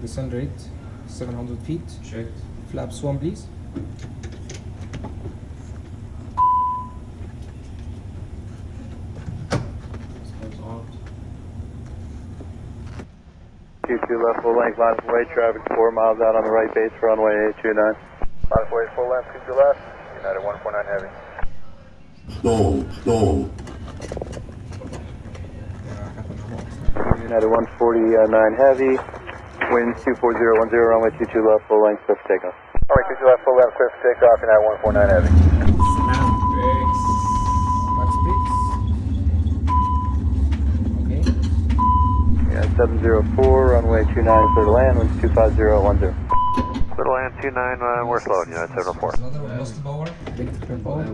descent rate 700 feet. Checked. Flaps 1 please. Flaps armed. 22 left full length, line of way, traffic 4 miles out on the right base, runway 829. Line of way full length, 22 left, United 149 heavy. Stall. United 149 heavy, winds 24010, runway 22 left, full length, clear for takeoff. Runway 22 left, full length, clear for takeoff, United 149 heavy. Brakes. Max brakes. Okay. Yeah, 704, runway 29, clear to land, winds 25010. Clear to land 29, we're slowed, United 704. Lost the power. Electrical power.